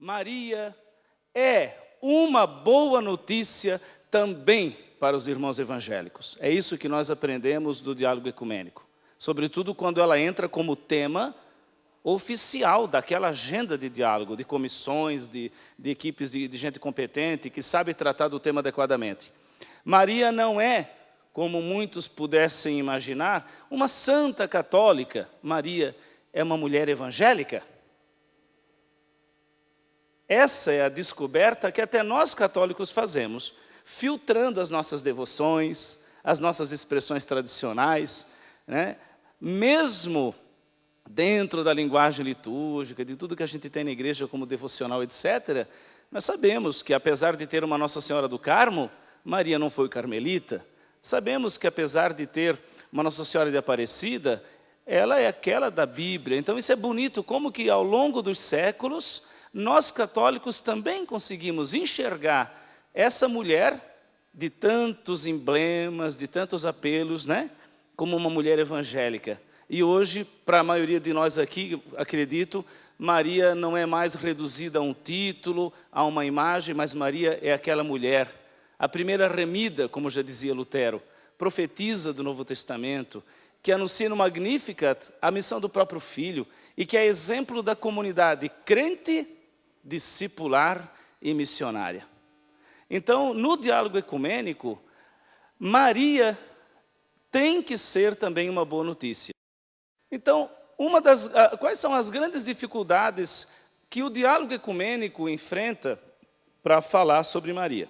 Maria é uma boa notícia também para os irmãos evangélicos. É isso que nós aprendemos do diálogo ecumênico. Sobretudo quando ela entra como tema oficial daquela agenda de diálogo, de comissões, de equipes de gente competente que sabe tratar do tema adequadamente. Maria não é, como muitos pudessem imaginar, uma santa católica. Maria é uma mulher evangélica. Essa é a descoberta que até nós católicos fazemos, filtrando as nossas devoções, as nossas expressões tradicionais, né? Mesmo dentro da linguagem litúrgica, de tudo que a gente tem na igreja como devocional, etc., nós sabemos que, apesar de ter uma Nossa Senhora do Carmo, Maria não foi carmelita. Sabemos que, apesar de ter uma Nossa Senhora de Aparecida, ela é aquela da Bíblia. Então, isso é bonito, como que ao longo dos séculos, nós católicos também conseguimos enxergar essa mulher de tantos emblemas, de tantos apelos, né, como uma mulher evangélica. E hoje, para a maioria de nós aqui, acredito, Maria não é mais reduzida a um título, a uma imagem, mas Maria é aquela mulher, a primeira remida, como já dizia Lutero, profetisa do Novo Testamento, que anuncia no Magnificat a missão do próprio Filho e que é exemplo da comunidade crente, discipular e missionária. Então, no diálogo ecumênico, Maria tem que ser também uma boa notícia. Então, quais são as grandes dificuldades que o diálogo ecumênico enfrenta para falar sobre Maria?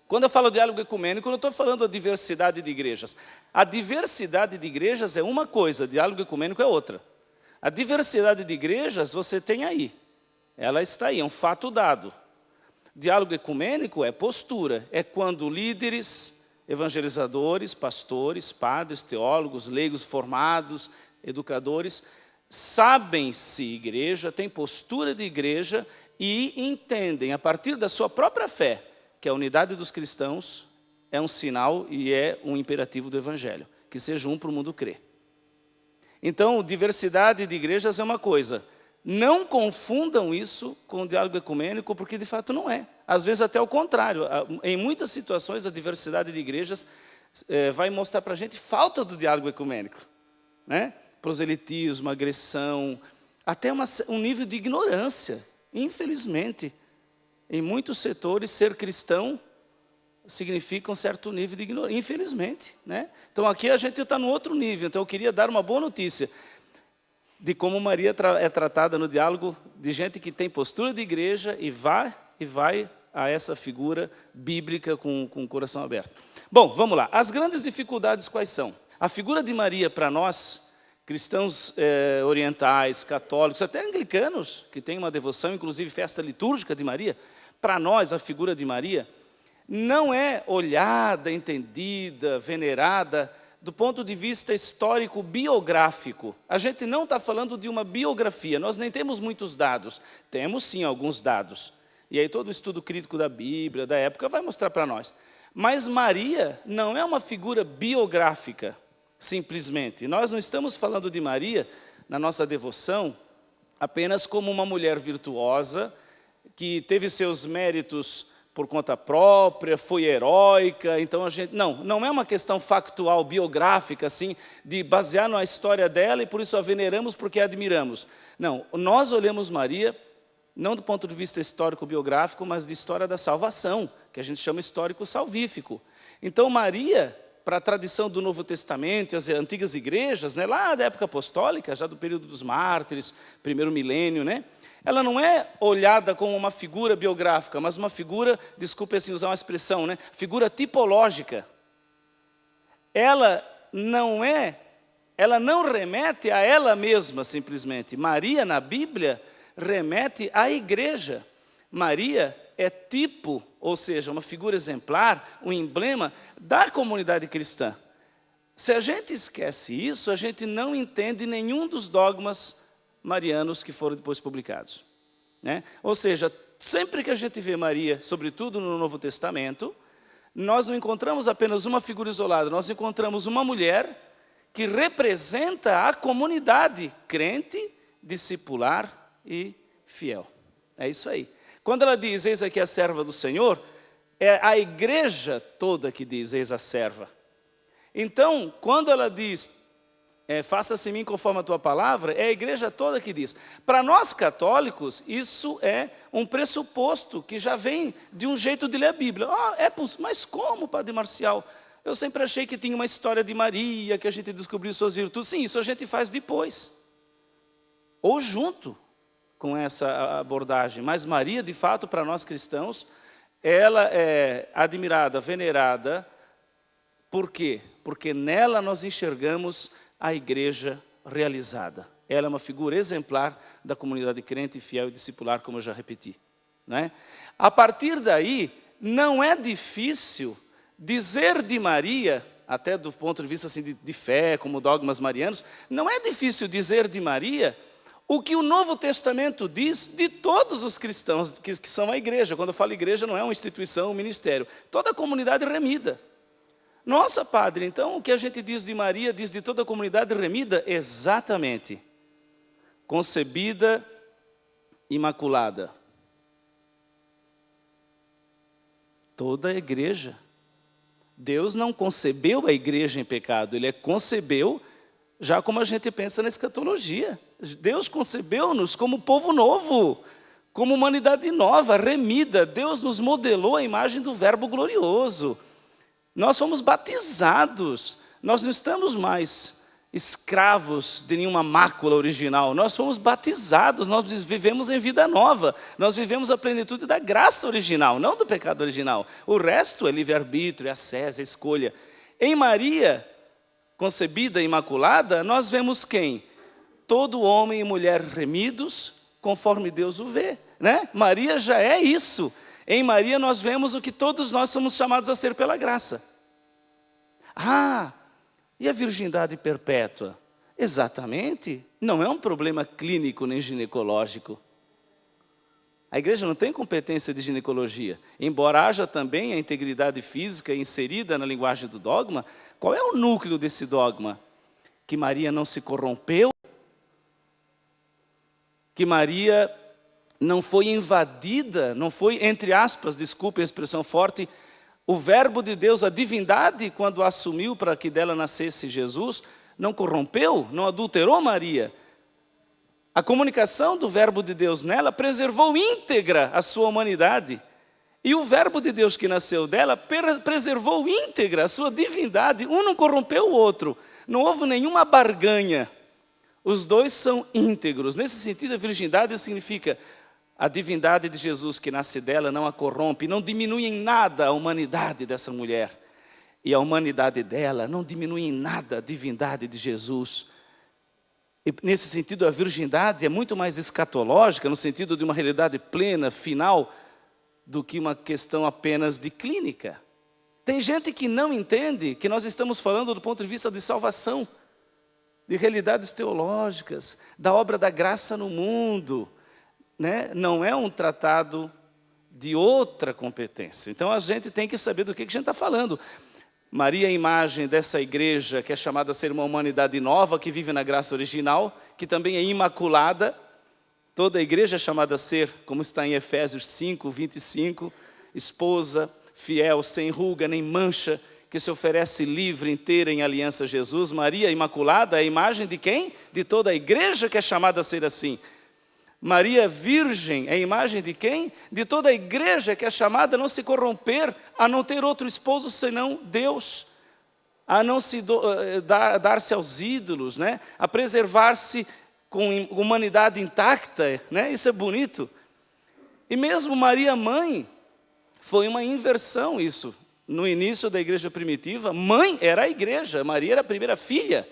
Quando eu falo diálogo ecumênico, eu não estou falando da diversidade de igrejas. A diversidade de igrejas é uma coisa, diálogo ecumênico é outra. A diversidade de igrejas você tem aí. Ela está aí, é um fato dado. Diálogo ecumênico é postura, é quando líderes, evangelizadores, pastores, padres, teólogos, leigos formados, educadores, sabem-se igreja, têm postura de igreja e entendem, a partir da sua própria fé, que a unidade dos cristãos é um sinal e é um imperativo do Evangelho, que seja um para o mundo crer. Então, diversidade de igrejas é uma coisa. Não confundam isso com o diálogo ecumênico, porque de fato não é. Às vezes até o contrário. Em muitas situações a diversidade de igrejas vai mostrar para a gente falta do diálogo ecumênico, né? Proselitismo, agressão, até um nível de ignorância. Infelizmente, em muitos setores, ser cristão significa um certo nível de ignorância, infelizmente, né? Então aqui a gente está no outro nível. Então eu queria dar uma boa notícia de como Maria é tratada no diálogo de gente que tem postura de igreja e vai a essa figura bíblica com o coração aberto. Bom, vamos lá. As grandes dificuldades quais são? A figura de Maria para nós, cristãos orientais, católicos, até anglicanos, que têm uma devoção, inclusive festa litúrgica de Maria, para nós a figura de Maria não é olhada, entendida, venerada, do ponto de vista histórico-biográfico. A gente não está falando de uma biografia, nós nem temos muitos dados. Temos sim alguns dados. E aí todo o estudo crítico da Bíblia, da época, vai mostrar para nós. Mas Maria não é uma figura biográfica, simplesmente. Nós não estamos falando de Maria, na nossa devoção, apenas como uma mulher virtuosa, que teve seus méritos por conta própria, foi heróica, então a gente... Não é uma questão factual, biográfica, assim, de basear na história dela e por isso a veneramos porque a admiramos. Não, nós olhamos Maria, não do ponto de vista histórico-biográfico, mas de história da salvação, que a gente chama histórico-salvífico. Então Maria, para a tradição do Novo Testamento, as antigas igrejas, né, lá da época apostólica, já do período dos mártires, primeiro milênio, né? Ela não é olhada como uma figura biográfica, mas uma figura, desculpe assim usar uma expressão, né? Figura tipológica. Ela não remete a ela mesma simplesmente. Maria na Bíblia remete à igreja. Maria é tipo, ou seja, uma figura exemplar, um emblema da comunidade cristã. Se a gente esquece isso, a gente não entende nenhum dos dogmas marianos que foram depois publicados, né? Ou seja, sempre que a gente vê Maria, sobretudo no Novo Testamento, nós não encontramos apenas uma figura isolada, nós encontramos uma mulher que representa a comunidade crente, discipular e fiel. É isso aí. Quando ela diz, eis aqui a serva do Senhor, é a igreja toda que diz, eis a serva. Então, quando ela diz, faça-se em mim conforme a tua palavra, é a igreja toda que diz. Para nós católicos, isso é um pressuposto que já vem de um jeito de ler a Bíblia. Mas como, Padre Marcial? Eu sempre achei que tinha uma história de Maria, que a gente descobriu suas virtudes. Sim, isso a gente faz depois. Ou junto com essa abordagem. Mas Maria, de fato, para nós cristãos, ela é admirada, venerada. Por quê? Porque nela nós enxergamos a igreja realizada. Ela é uma figura exemplar da comunidade crente, fiel e discipular, como eu já repeti. Não é? A partir daí, não é difícil dizer de Maria, até do ponto de vista assim, de fé, como dogmas marianos, não é difícil dizer de Maria o que o Novo Testamento diz de todos os cristãos que são a igreja. Quando eu falo igreja, não é uma instituição, um ministério. Toda a comunidade remida. Nossa, padre, então o que a gente diz de Maria, diz de toda a comunidade remida? Exatamente. Concebida, imaculada. Toda a igreja. Deus não concebeu a igreja em pecado, Ele concebeu, já como a gente pensa na escatologia. Deus concebeu-nos como povo novo, como humanidade nova, remida. Deus nos modelou a imagem do Verbo glorioso. Nós fomos batizados, nós não estamos mais escravos de nenhuma mácula original. Nós fomos batizados, nós vivemos em vida nova. Nós vivemos a plenitude da graça original, não do pecado original. O resto é livre-arbítrio, é ascese, é escolha. Em Maria, concebida, imaculada, nós vemos quem? Todo homem e mulher remidos, conforme Deus o vê. Né? Maria já é isso. Em Maria nós vemos o que todos nós somos chamados a ser pela graça. E a virgindade perpétua? Exatamente, não é um problema clínico nem ginecológico. A igreja não tem competência de ginecologia. Embora haja também a integridade física inserida na linguagem do dogma, qual é o núcleo desse dogma? Que Maria não se corrompeu, que Maria não foi invadida, não foi, entre aspas, desculpe a expressão forte, o verbo de Deus, a divindade, quando assumiu para que dela nascesse Jesus, não corrompeu, não adulterou Maria. A comunicação do verbo de Deus nela preservou íntegra a sua humanidade. E o verbo de Deus que nasceu dela preservou íntegra a sua divindade. Um não corrompeu o outro, não houve nenhuma barganha. Os dois são íntegros. Nesse sentido, a virgindade significa a divindade de Jesus que nasce dela não a corrompe, não diminui em nada a humanidade dessa mulher. E a humanidade dela não diminui em nada a divindade de Jesus. E nesse sentido, a virgindade é muito mais escatológica, no sentido de uma realidade plena, final, do que uma questão apenas de clínica. Tem gente que não entende que nós estamos falando do ponto de vista de salvação, de realidades teológicas, da obra da graça no mundo. Né? Não é um tratado de outra competência. Então a gente tem que saber do que a gente está falando. Maria é a imagem dessa igreja que é chamada a ser uma humanidade nova, que vive na graça original, que também é imaculada. Toda a igreja é chamada a ser, como está em Efésios 5, 25, esposa, fiel, sem ruga nem mancha, que se oferece livre, inteira em aliança a Jesus. Maria imaculada é a imagem de quem? De toda a igreja que é chamada a ser assim. Maria virgem é a imagem de quem? De toda a igreja que é chamada a não se corromper, a não ter outro esposo senão Deus, a não se dar-se aos ídolos, né? A preservar-se com humanidade intacta, né? Isso é bonito. E mesmo Maria mãe, foi uma inversão isso. No início da igreja primitiva, mãe era a igreja, Maria era a primeira filha,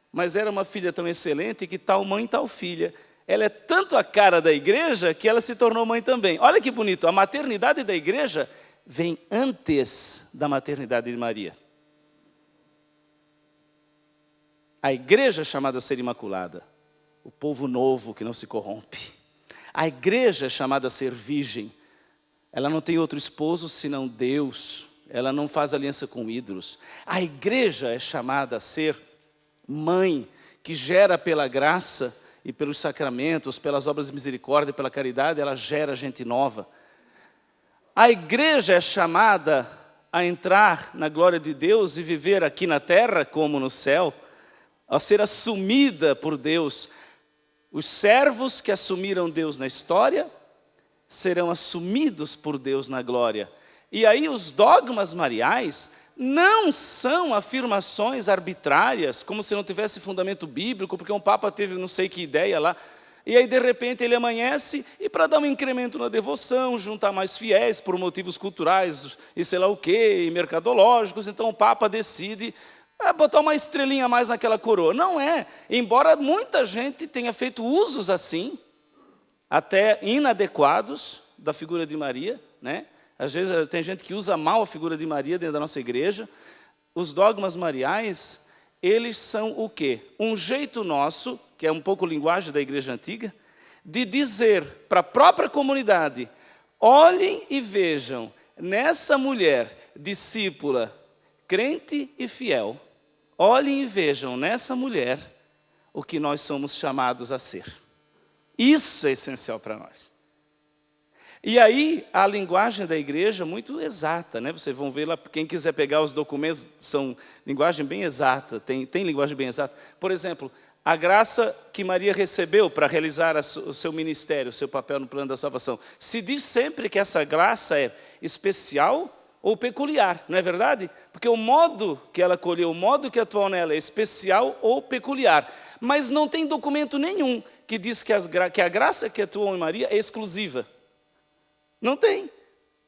mas era uma filha tão excelente que tal mãe, tal filha. Ela é tanto a cara da igreja que ela se tornou mãe também. Olha que bonito, a maternidade da igreja vem antes da maternidade de Maria. A igreja é chamada a ser imaculada, o povo novo que não se corrompe. A igreja é chamada a ser virgem, ela não tem outro esposo senão Deus, ela não faz aliança com ídolos. A igreja é chamada a ser mãe, que gera pela graça e pelos sacramentos, pelas obras de misericórdia, pela caridade, ela gera gente nova. A igreja é chamada a entrar na glória de Deus e viver aqui na terra como no céu, a ser assumida por Deus. Os servos que assumiram Deus na história serão assumidos por Deus na glória. E aí os dogmas mariais não são afirmações arbitrárias, como se não tivesse fundamento bíblico, porque um papa teve não sei que ideia lá, e aí de repente ele amanhece, e para dar um incremento na devoção, juntar mais fiéis por motivos culturais, e sei lá o quê, e mercadológicos, então o papa decide botar uma estrelinha a mais naquela coroa. Não é, embora muita gente tenha feito usos assim, até inadequados da figura de Maria, né? Às vezes tem gente que usa mal a figura de Maria dentro da nossa igreja. Os dogmas mariais, eles são o quê? Um jeito nosso, que é um pouco linguagem da igreja antiga, de dizer para a própria comunidade: olhem e vejam nessa mulher discípula, crente e fiel, olhem e vejam nessa mulher o que nós somos chamados a ser. Isso é essencial para nós. E aí, a linguagem da igreja é muito exata, né? Vocês vão ver lá, quem quiser pegar os documentos, são linguagem bem exata, tem linguagem bem exata. Por exemplo, a graça que Maria recebeu para realizar o seu ministério, o seu papel no plano da salvação. Se diz sempre que essa graça é especial ou peculiar, não é verdade? Porque o modo que ela colheu, o modo que atuou nela é especial ou peculiar. Mas não tem documento nenhum que diz que a graça que atuou em Maria é exclusiva. Não tem,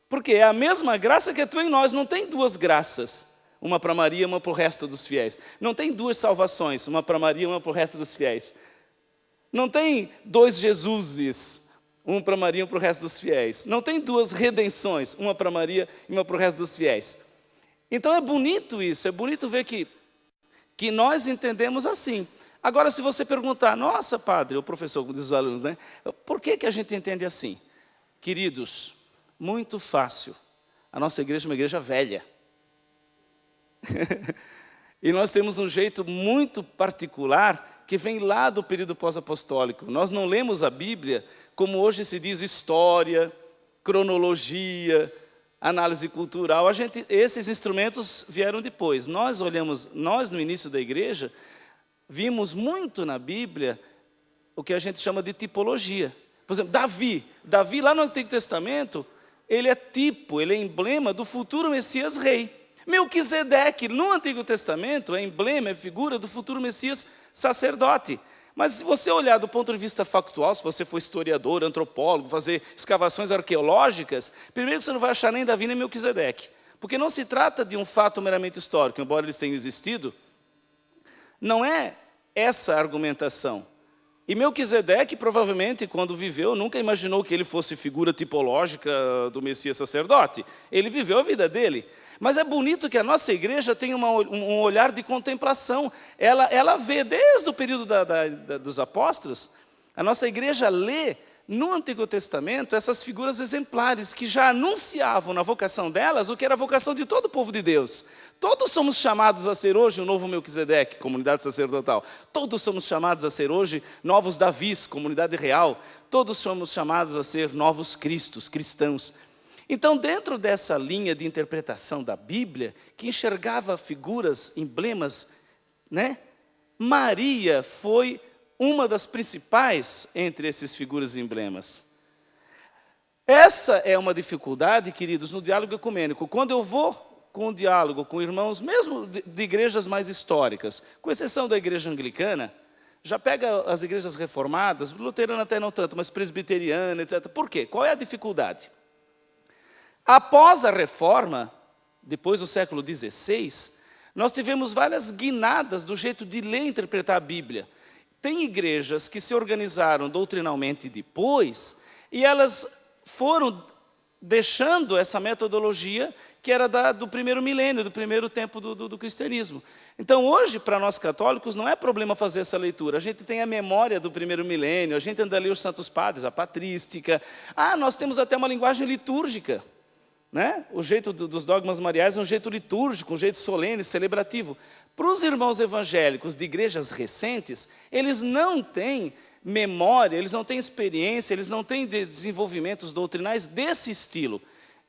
porque é a mesma graça que atua em nós, não tem duas graças, uma para Maria, uma para o resto dos fiéis. Não tem duas salvações, uma para Maria, uma para o resto dos fiéis. Não tem dois Jesuses, um para Maria e um para o resto dos fiéis. Não tem duas redenções, uma para Maria e uma para o resto dos fiéis. Então é bonito isso, é bonito ver que nós entendemos assim. Agora, se você perguntar: nossa, padre, o professor, como diz os alunos, né? Por que a gente entende assim? Queridos, muito fácil. A nossa igreja é uma igreja velha. E nós temos um jeito muito particular que vem lá do período pós-apostólico. Nós não lemos a Bíblia como hoje se diz história, cronologia, análise cultural. Esses instrumentos vieram depois. Nós no início da igreja, vimos muito na Bíblia o que a gente chama de tipologia. Por exemplo, Davi lá no Antigo Testamento, ele é tipo, ele é emblema do futuro Messias rei. Melquisedeque, no Antigo Testamento, é emblema, é figura do futuro Messias sacerdote. Mas se você olhar do ponto de vista factual, se você for historiador, antropólogo, fazer escavações arqueológicas, primeiro que você não vai achar nem Davi nem Melquisedeque. Porque não se trata de um fato meramente histórico, embora eles tenham existido. Não é essa a argumentação. E Melquisedeque, provavelmente, quando viveu, nunca imaginou que ele fosse figura tipológica do Messias sacerdote. Ele viveu a vida dele. Mas é bonito que a nossa igreja tem um olhar de contemplação. Ela vê, desde o período dos apóstolos, a nossa igreja lê no Antigo Testamento essas figuras exemplares que já anunciavam na vocação delas o que era a vocação de todo o povo de Deus. Todos somos chamados a ser hoje o novo Melquisedeque, comunidade sacerdotal. Todos somos chamados a ser hoje novos Davis, comunidade real. Todos somos chamados a ser novos Cristos, cristãos. Então, dentro dessa linha de interpretação da Bíblia, que enxergava figuras, emblemas, né? Maria foi uma das principais entre esses figuras e emblemas. Essa é uma dificuldade, queridos, no diálogo ecumênico. Quando eu vou com o diálogo com irmãos, mesmo de igrejas mais históricas, com exceção da igreja anglicana, já pega as igrejas reformadas, luterana até não tanto, mas presbiteriana, etc. Por quê? Qual é a dificuldade? Após a reforma, depois do século XVI, nós tivemos várias guinadas do jeito de ler e interpretar a Bíblia. Tem igrejas que se organizaram doutrinalmente depois, e elas foram deixando essa metodologia que era do primeiro milênio, do primeiro tempo do cristianismo. Então, hoje, para nós católicos, não é problema fazer essa leitura. A gente tem a memória do primeiro milênio, a gente anda a ler os santos padres, a patrística. Nós temos até uma linguagem litúrgica, né? O jeito dos dogmas mariais é um jeito litúrgico, um jeito solene, celebrativo. Para os irmãos evangélicos de igrejas recentes, eles não têm memória, eles não têm experiência, eles não têm desenvolvimentos doutrinais desse estilo.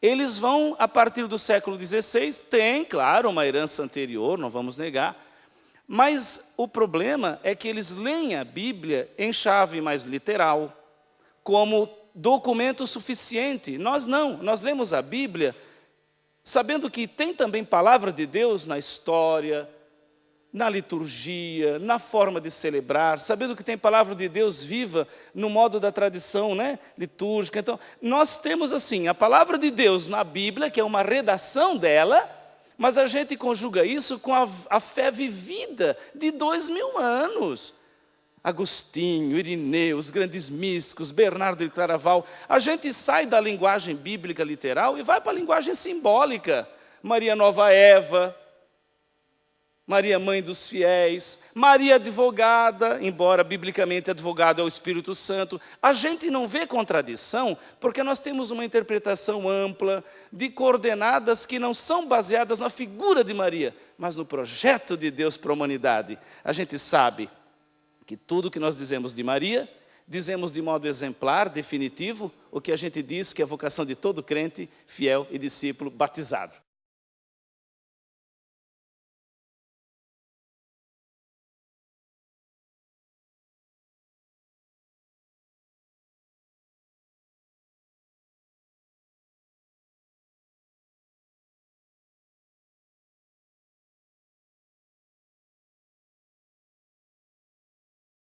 Eles vão, a partir do século XVI, tem, claro, uma herança anterior, não vamos negar, mas o problema é que eles leem a Bíblia em chave mais literal, como documento suficiente. Nós não, nós lemos a Bíblia sabendo que tem também palavra de Deus na história, na liturgia, na forma de celebrar, sabendo que tem palavra de Deus viva no modo da tradição, né, litúrgica. Então, nós temos assim, a palavra de Deus na Bíblia, que é uma redação dela, mas a gente conjuga isso com a fé vivida de 2000 anos. Agostinho, Irineu, os grandes místicos, Bernardo de Claraval. A gente sai da linguagem bíblica literal e vai para a linguagem simbólica. Maria Nova Eva, Maria Mãe dos Fiéis, Maria Advogada, embora biblicamente advogado é o Espírito Santo. A gente não vê contradição, porque nós temos uma interpretação ampla de coordenadas que não são baseadas na figura de Maria, mas no projeto de Deus para a humanidade. A gente sabe que tudo que nós dizemos de Maria, dizemos de modo exemplar, definitivo, o que a gente diz que é a vocação de todo crente, fiel e discípulo batizado.